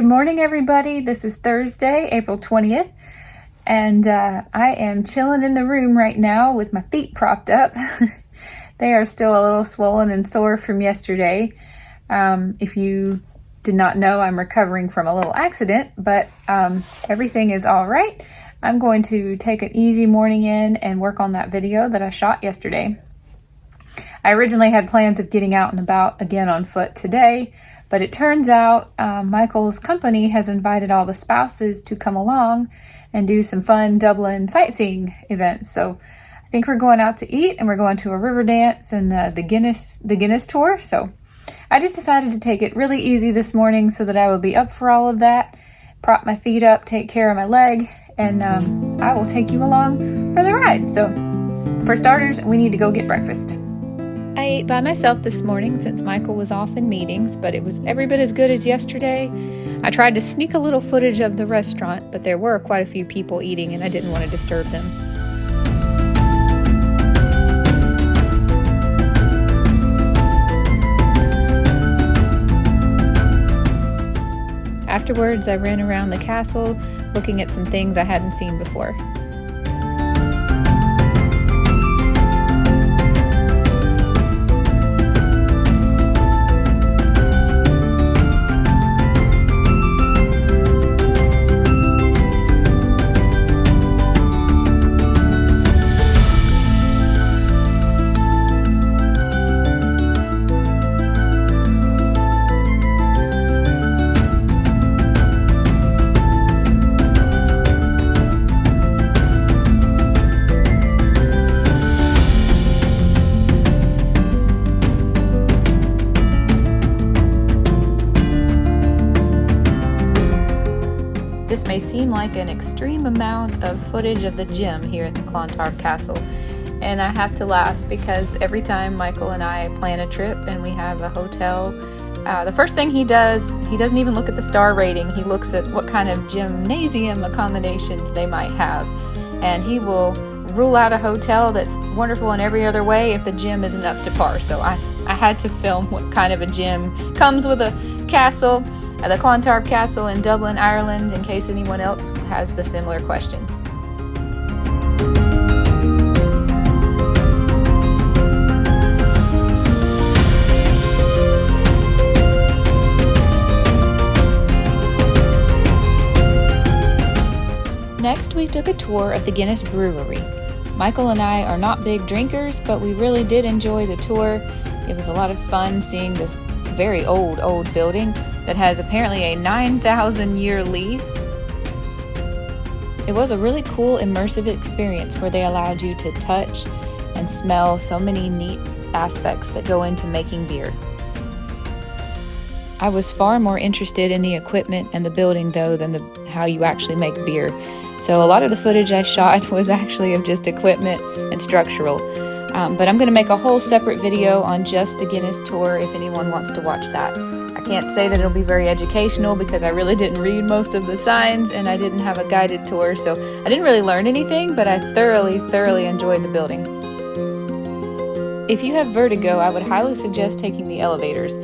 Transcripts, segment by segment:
Good morning, everybody. This is Thursday, April 20th, and I am chilling in the room right now with my feet propped up. They are still a little swollen and sore from yesterday. If you did not know, I'm recovering from a little accident, but everything is all right. I'm going to take an easy morning in and work on that video that I shot yesterday. I originally had plans of getting out and about again on foot today, but it turns out Michael's company has invited all the spouses to come along and do some fun Dublin sightseeing events. So I think we're going out to eat and we're going to a river dance and the Guinness tour. So I just decided to take it really easy this morning so that I would be up for all of that, prop my feet up, take care of my leg, and I will take you along for the ride. So for starters, we need to go get breakfast. I ate by myself this morning since Michael was off in meetings, but it was every bit as good as yesterday. I tried to sneak a little footage of the restaurant, but there were quite a few people eating and I didn't want to disturb them. Afterwards, I ran around the castle looking at some things I hadn't seen before. This may seem like an extreme amount of footage of the gym here at the Clontarf Castle, and I have to laugh because every time Michael and I plan a trip and we have a hotel, the first thing he doesn't even look at the star rating. He looks at what kind of gymnasium accommodations they might have, and he will rule out a hotel that's wonderful in every other way if the gym isn't up to par. So I had to film what kind of a gym comes with a castle, the Clontarf Castle in Dublin, Ireland, in case anyone else has the similar questions. Next, we took a tour of the Guinness Brewery. Michael and I are not big drinkers, but we really did enjoy the tour. It was a lot of fun seeing this very old building that has apparently a 9,000-year lease. It was a really cool immersive experience where they allowed you to touch and smell so many neat aspects that go into making beer. I was far more interested in the equipment and the building though than how you actually make beer. So a lot of the footage I shot was actually of just equipment and structural. But I'm going to make a whole separate video on just the Guinness tour if anyone wants to watch that. I can't say that it'll be very educational because I really didn't read most of the signs and I didn't have a guided tour, so I didn't really learn anything, but I thoroughly enjoyed the building. If you have vertigo, I would highly suggest taking the elevators.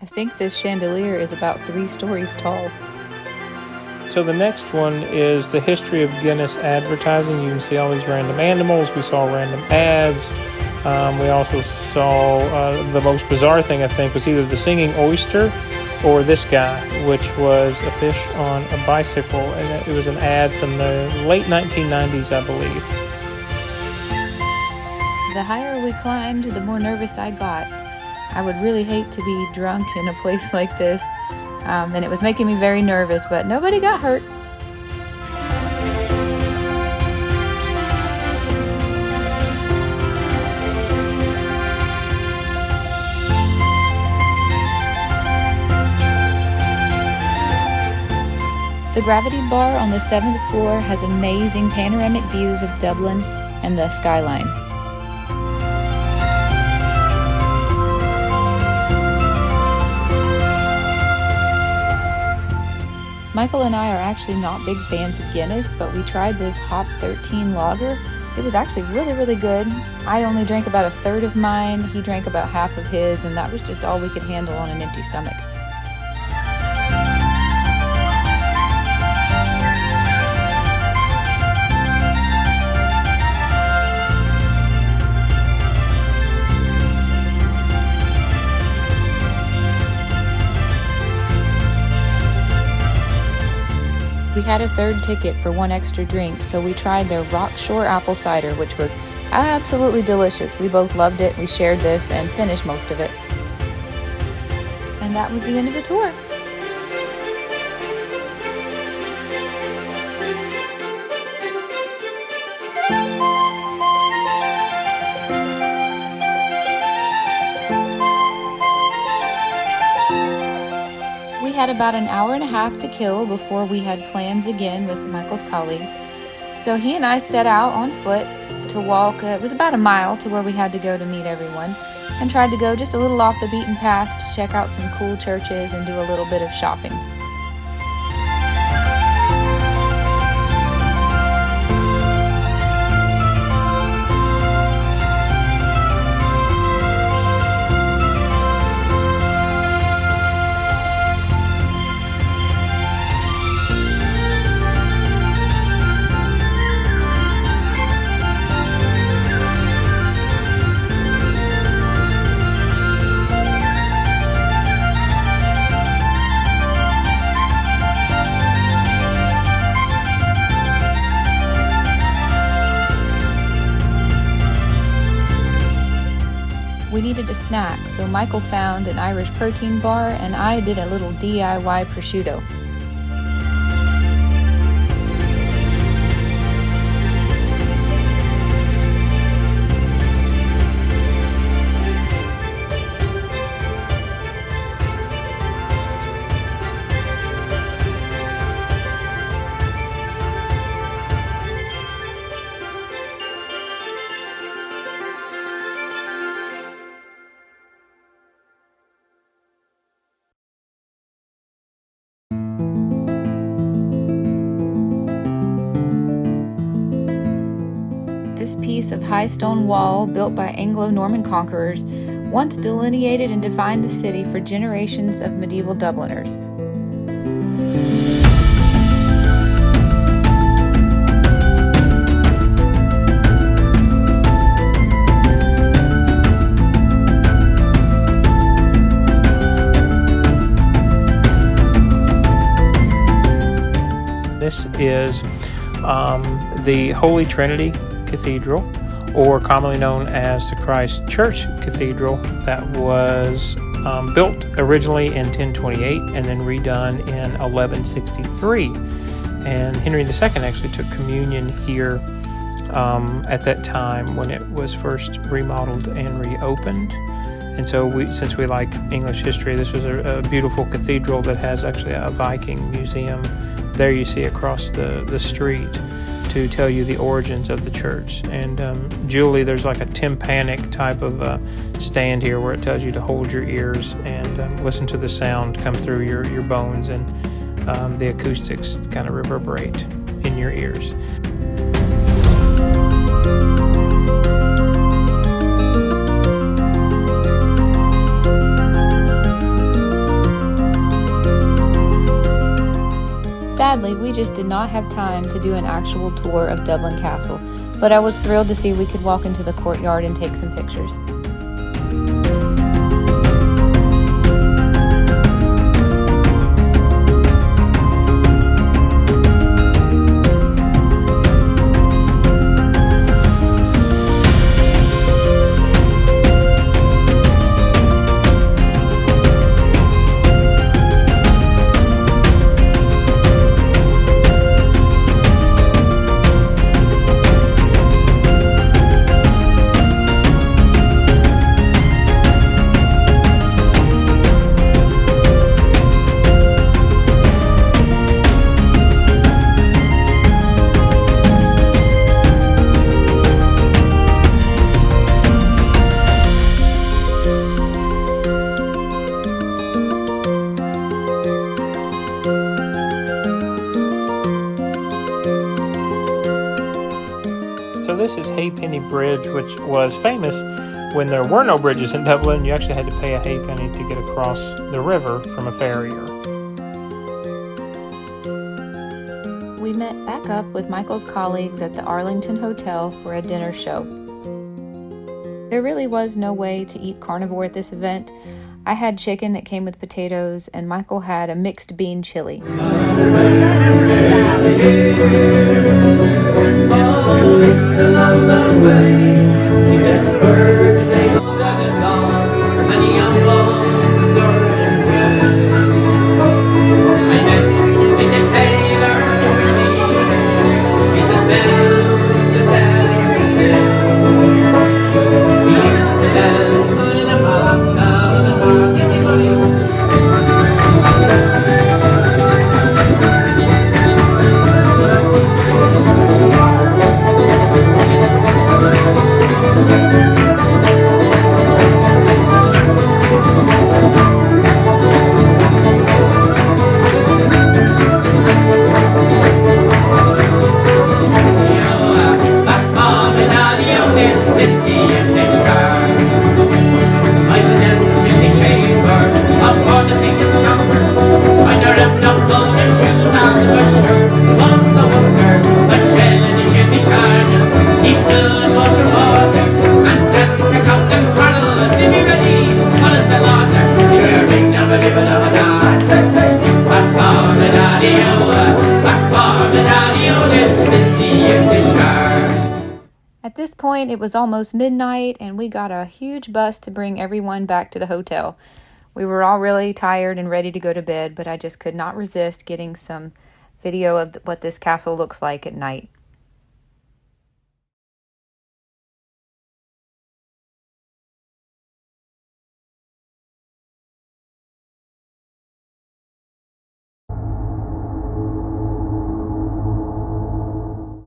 I think this chandelier is about 3 stories tall. So the next one is the history of Guinness advertising. You can see all these random animals. We saw random ads. We also saw the most bizarre thing, I think, was either the singing oyster or this guy, which was a fish on a bicycle. And it was an ad from the late 1990s, I believe. The higher we climbed, the more nervous I got. I would really hate to be drunk in a place like this. And it was making me very nervous, but nobody got hurt. The gravity bar on the 7th floor has amazing panoramic views of Dublin and the skyline. Michael and I are actually not big fans of Guinness, but we tried this Hop 13 lager It was actually really, really good. I only drank about a third of mine. He drank about half of his, and that was just all we could handle on an empty stomach. We had a third ticket for one extra drink, so we tried their Rockshore apple cider, which was absolutely delicious. We both loved it. We shared this and finished most of it. And that was the end of the tour. We had about an hour and a half to kill before we had plans again with Michael's colleagues. So he and I set out on foot to walk, it was about a mile to where we had to go to meet everyone, and tried to go just a little off the beaten path to check out some cool churches and do a little bit of shopping. We needed a snack, so Michael found an Irish protein bar and I did a little DIY prosciutto. This piece of high stone wall built by Anglo-Norman conquerors once delineated and defined the city for generations of medieval Dubliners. This is the Holy Trinity Cathedral, or commonly known as the Christ Church Cathedral, that was built originally in 1028 and then redone in 1163. And Henry II actually took communion here at that time when it was first remodeled and reopened. And so since we like English history, this was a beautiful cathedral that has actually a Viking museum there you see across the street to tell you the origins of the church. And Julie, there's like a tympanic type of stand here where it tells you to hold your ears and listen to the sound come through your bones, and the acoustics kind of reverberate in your ears. Sadly, we just did not have time to do an actual tour of Dublin Castle, but I was thrilled to see we could walk into the courtyard and take some pictures. is Halfpenny Bridge, which was famous when there were no bridges in Dublin. You actually had to pay a halfpenny to get across the river from a farrier. We met back up with Michael's colleagues at the Arlington Hotel for a dinner show. There really was no way to eat carnivore at this event. I had chicken that came with potatoes, and Michael had a mixed bean chili. At this point, it was almost midnight, and we got a huge bus to bring everyone back to the hotel. We were all really tired and ready to go to bed, but I just could not resist getting some video of what this castle looks like at night.